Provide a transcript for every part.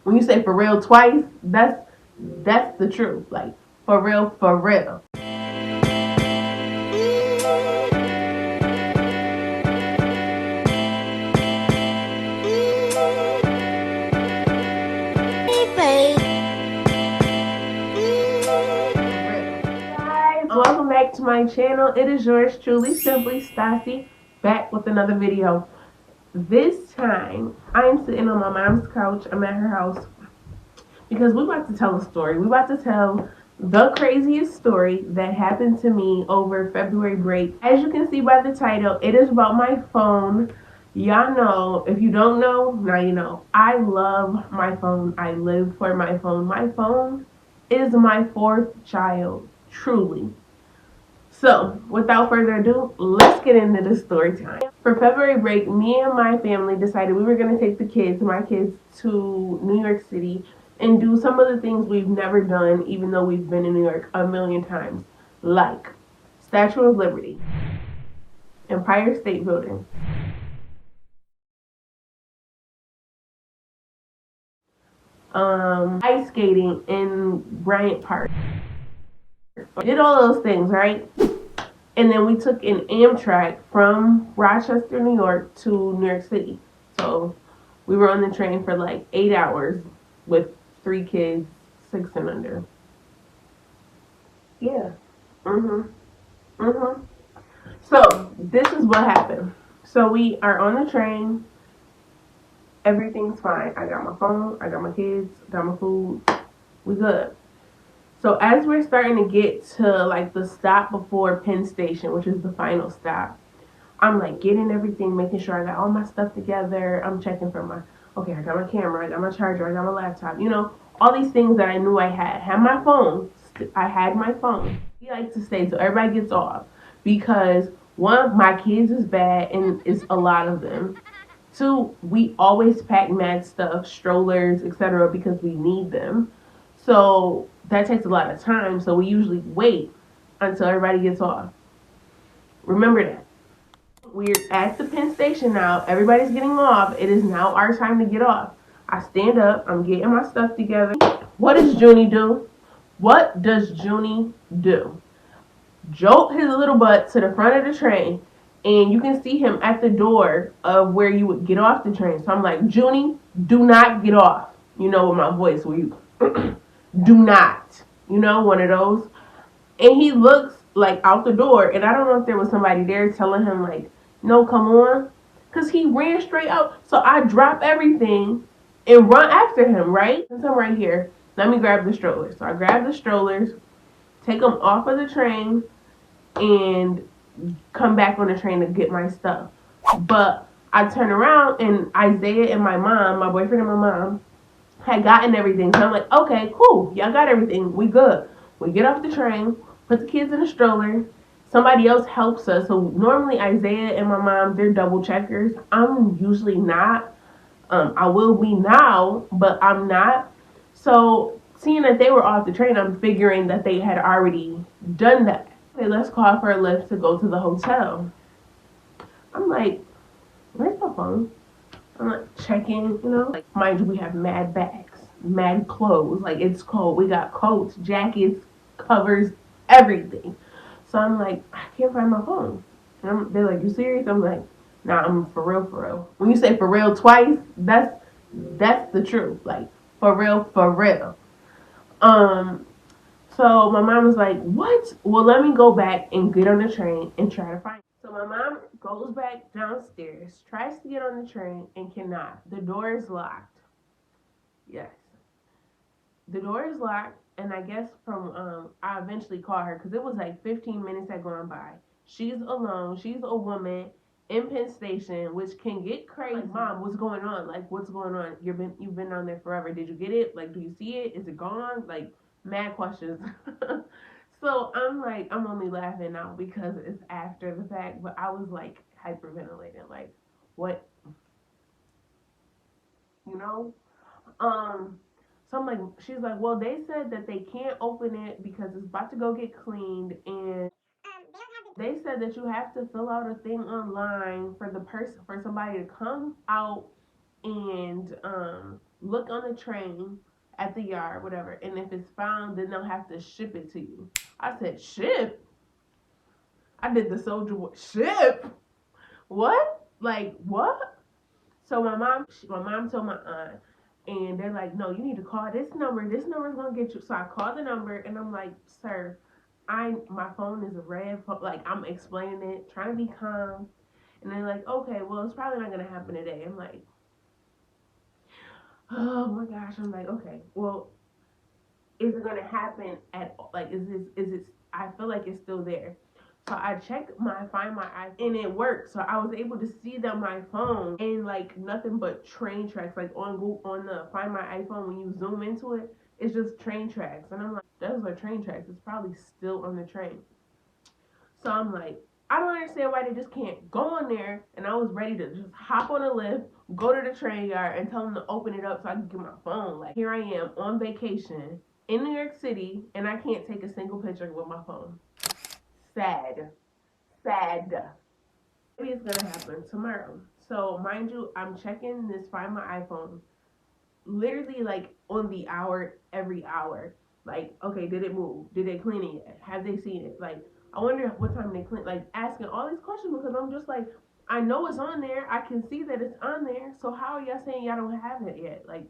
When you say for real twice, that's the truth. Like, for real, for real. Guys, welcome back to my channel. It is yours truly, Simply Stassi, back with another video. This time, I'm sitting on my mom's couch. I'm at her house because we're about to tell a story. We're about to tell the craziest story that happened to me over February break. As you can see by the title, it is about my phone. Y'all know, if you don't know, now you know. I love my phone. I live for my phone. My phone is my fourth child, truly. So, without further ado, let's get into the story time. For February break, me and my family decided we were going to take my kids, to New York City and do some of the things we've never done, even though we've been in New York a million times. Like Statue of Liberty, Empire State Building, ice skating in Bryant Park. Did all those things, right? And then we took an Amtrak from Rochester, New York to New York City. So we were on the train for like 8 hours with 3 kids, 6 and under. Yeah. So this is what happened. So we are on the train. Everything's fine. I got my phone. I got my kids. Got my food. We good. So as we're starting to get to like the stop before Penn Station, which is the final stop, I'm like getting everything, making sure I got all my stuff together. I'm checking for okay, I got my camera, I got my charger, I got my laptop, all these things that I knew I had. Had my phone. I had my phone. We like to stay till everybody gets off because one, my kids is bad and it's a lot of them. Two, we always pack mad stuff, strollers, etc., because we need them. So that takes a lot of time. So we usually wait until everybody gets off. Remember that. We're at the Penn Station now. Everybody's getting off. It is now our time to get off. I stand up. I'm getting my stuff together. What does Junie do? What does Junie do? Jolt his little butt to the front of the train, and you can see him at the door of where you would get off the train. So I'm like, Junie, do not get off. With my voice, where you do not. One of those. And he looks like out the door, and I don't know if there was somebody there telling him like, no, come on, because he ran straight out. So I drop everything and run after him, right? Since I'm right here, let me grab the strollers. So I grab the strollers, take them off of the train, and come back on the train to get my stuff. But I turn around, and Isaiah and my mom, my boyfriend and my mom, had gotten everything. So I'm like, okay, cool. Y'all got everything. We good. We get off the train, put the kids in the stroller. Somebody else helps us. So normally Isaiah and my mom, they're double checkers. I'm usually not. I will be now, but I'm not. So seeing that they were off the train, I'm figuring that they had already done that. Okay, let's call for a lift to go to the hotel. I'm like, where's my phone? I'm like checking, like, mind you, we have mad bags, mad clothes. Like, it's cold. We got coats, jackets, covers, everything. So I'm like, I can't find my phone. And they're like, you serious? I'm like, nah, I'm for real, for real. When you say for real twice, that's the truth. Like, for real, for real. So my mom was like, what? Well, let me go back and get on the train and try to find it. So my mom goes back downstairs, tries to get on the train, and cannot. The door is locked. Yes. The door is locked, and I guess I eventually called her because it was like 15 minutes had gone by. She's alone. She's a woman in Penn Station, which can get crazy. Like, Mom, what's going on? Like, what's going on? You've been down there forever. Did you get it? Like, do you see it? Is it gone? Like, mad questions. So I'm like, I'm only laughing now because it's after the fact, but I was like hyperventilating, like, what, you know? So I'm like, she's like, well, they said that they can't open it because it's about to go get cleaned, and they said that you have to fill out a thing online for somebody to come out and look on the train at the yard, whatever, and if it's found, then they'll have to ship it to you. I said, ship? I did the soldier ship? What? Like what? So my mom told my aunt, and they're like, no, you need to call this number. This number's gonna get you. So I called the number, and I'm like, sir, my phone is a red phone. Like I'm explaining it, trying to be calm, and they're like, okay, well, it's probably not gonna happen today. I'm like, oh my gosh. I'm like, okay, well, is it gonna happen at like is it? I feel like it's still there. So I checked find my iPhone and it worked. So I was able to see that my phone and like nothing but train tracks. Like on Google, on the Find My iPhone, when you zoom into it, it's just train tracks. And I'm like, those are train tracks. It's probably still on the train. So I'm like, I don't understand why they just can't go on there. And I was ready to just hop on a lift, go to the train yard, and tell them to open it up so I can get my phone. Like here I am on vacation in New York City, and I can't take a single picture with my phone. Sad. Sad. Maybe it's gonna happen tomorrow. So mind you, I'm checking this Find My iPhone literally like on the hour, every hour. Like, okay, did it move? Did they clean it yet? Have they seen it? Like, I wonder what time they clean. Like, asking all these questions because I'm just like, I know it's on there. I can see that it's on there. So how are y'all saying y'all don't have it yet? Like,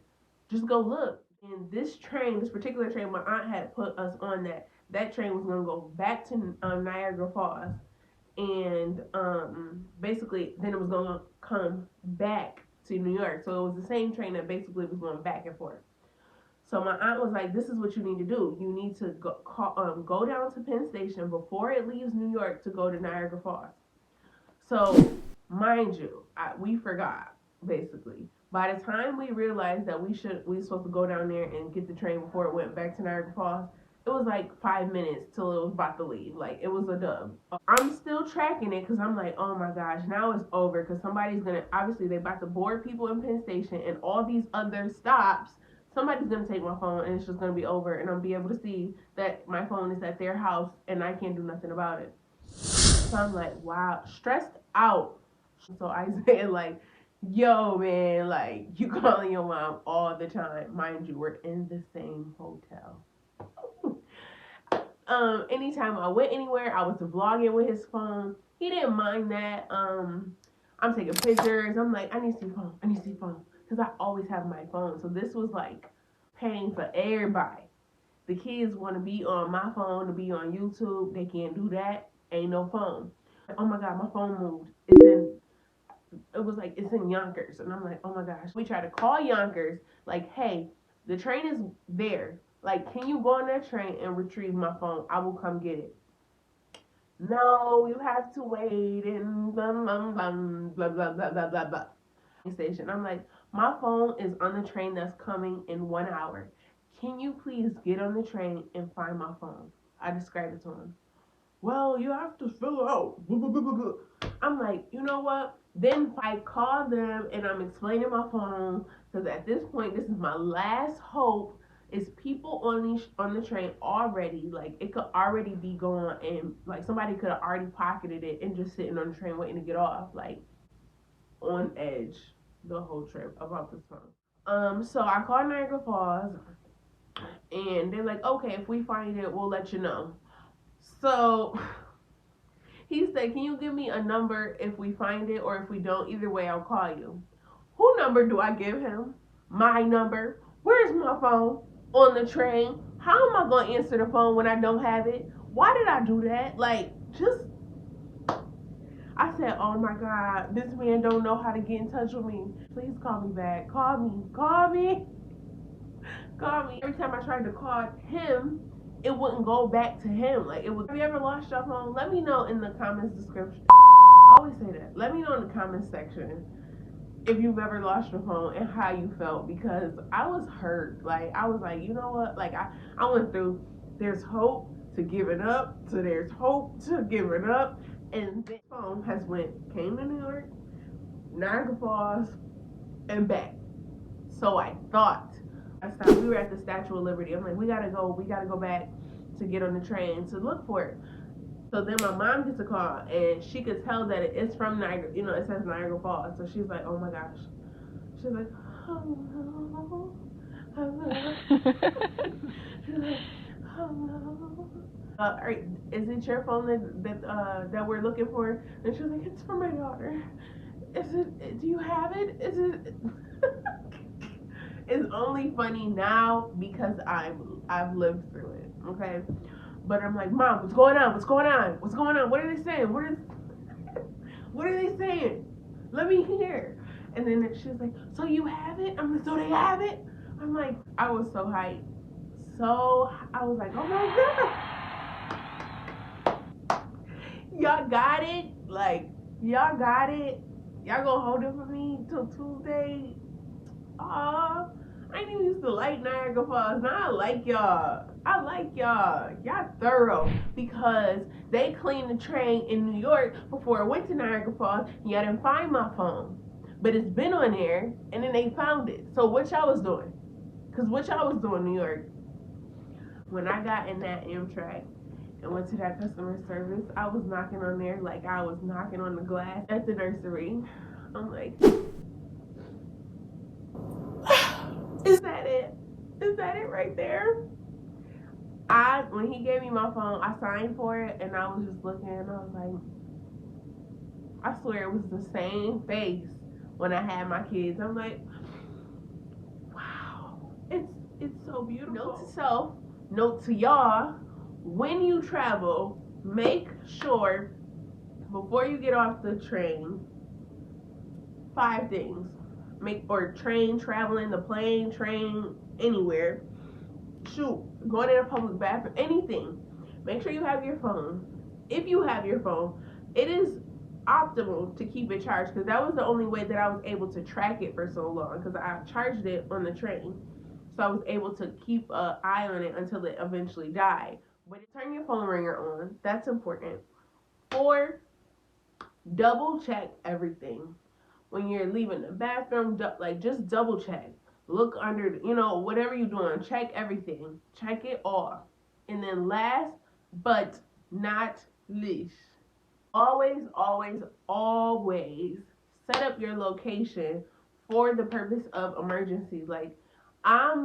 just go look. And this train, this particular train, my aunt had put us on that. That train was gonna go back to Niagara Falls, and basically then it was gonna come back to New York. So it was the same train that basically was going back and forth. So my aunt was like, "This is what you need to do. You need to go down to Penn Station before it leaves New York to go to Niagara Falls." So, mind you, we forgot basically. By the time we realized that we were supposed to go down there and get the train before it went back to Niagara Falls, it was like 5 minutes till it was about to leave. Like it was a dub. I'm still tracking it because I'm like, oh my gosh, now it's over because somebody's gonna obviously they about to board people in Penn Station and all these other stops. Somebody's gonna take my phone and it's just gonna be over, and I'll be able to see that my phone is at their house and I can't do nothing about it. So I'm like, wow, stressed out. So I said, like, yo, man, like, you calling your mom all the time. Mind you, we're in the same hotel. Anytime I went anywhere, I was vlogging with his phone. He didn't mind that. I'm taking pictures. I'm like, I need to see your phone. I need to see your phone. Because I always have my phone. So this was like paying for everybody. The kids want to be on my phone, to be on YouTube. They can't do that. Ain't no phone. Oh my God, my phone moved. It was like, it's in Yonkers. And I'm like, oh my gosh. We try to call Yonkers, like, hey, the train is there. Like, can you go on that train and retrieve my phone? I will come get it. No, you have to wait and blah, blah, blah, blah, blah, blah, blah, blah, blah. Station. I'm like, my phone is on the train that's coming in 1 hour. Can you please get on the train and find my phone? I described it to him. Well, you have to fill out. I'm like, you know what? Then I call them and I'm explaining my phone because at this point, this is my last hope. Is people on the train already, like it could already be gone, and like somebody could have already pocketed it and just sitting on the train waiting to get off, like on edge the whole trip about this phone. So I called Niagara Falls and they're like, okay, if we find it, we'll let you know. So he said, can you give me a number if we find it, or if we don't? Either way, I'll call you. Who number do I give him? My number. Where's my phone? On the train. How am I going to answer the phone when I don't have it? Why did I do that? Like, just, I said, oh my God, this man don't know how to get in touch with me. Please call me back. Call me. Call me. Call me. Every time I tried to call him, it wouldn't go back to him. Like, it was, have you ever lost your phone? Let me know in the comments description. I always say that. Let me know in the comments section if you've ever lost your phone and how you felt, because I was hurt. Like, I was like, you know what? Like, I went through, there's hope to giving up, to there's hope to giving up. And the phone came to New York, Niagara Falls, and back. So I thought. We were at the Statue of Liberty. I'm like, we gotta go back to get on the train to look for it. So then my mom gets a call and she could tell that it's from Niagara, it says Niagara Falls. So she's like, oh my gosh. She's like, hello, hello. She's like, hello. Is it your phone that we're looking for? And she was like, it's for my daughter. Is it? Do you have it? Is it? It's only funny now because I've lived through it. Okay, but I'm like, Mom, what's going on? What's going on? What's going on? What are they saying? What are they saying? Let me hear. And then she was like, so you have it? I'm like, so they have it? I'm like, I was so hyped. So I was like, oh my God. Y'all got it? Like, y'all got it? Y'all gonna hold it for me till Tuesday? Aw, I ain't even used to like Niagara Falls. Now I like y'all. I like y'all. Y'all thorough because they cleaned the train in New York before I went to Niagara Falls. And y'all didn't find my phone, but it's been on there, and then they found it. So what y'all was doing? Cause what y'all was doing, New York? When I got in that Amtrak and went to that customer service, I was knocking on there like I was knocking on the glass at the nursery. I'm like, is that it? Is that it right there? When he gave me my phone, I signed for it and I was just looking and I was like, I swear it was the same face when I had my kids. I'm like, wow, it's so beautiful. Note to self, note to y'all, when you travel, make sure before you get off the train, 5 things. Train, traveling, the plane, train, anywhere. Shoot, going in a public bathroom, anything. Make sure you have your phone. If you have your phone, it is optimal to keep it charged because that was the only way that I was able to track it for so long because I charged it on the train. So I was able to keep an eye on it until it eventually died. But turn your phone ringer on. That's important. 4, double check everything. When you're leaving the bathroom, like just double check. Look under, whatever you're doing, check everything. Check it off. And then last but not least, always, always, always set up your location for the purpose of emergencies. Like, I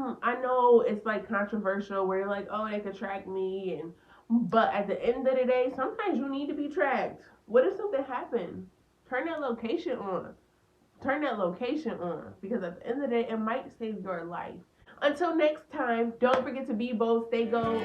know it's like controversial where you're like, oh, they could track me, but at the end of the day, sometimes you need to be tracked. What if something happened? Turn that location on. Turn that location on because at the end of the day, it might save your life. Until next time, don't forget to be bold, stay gold.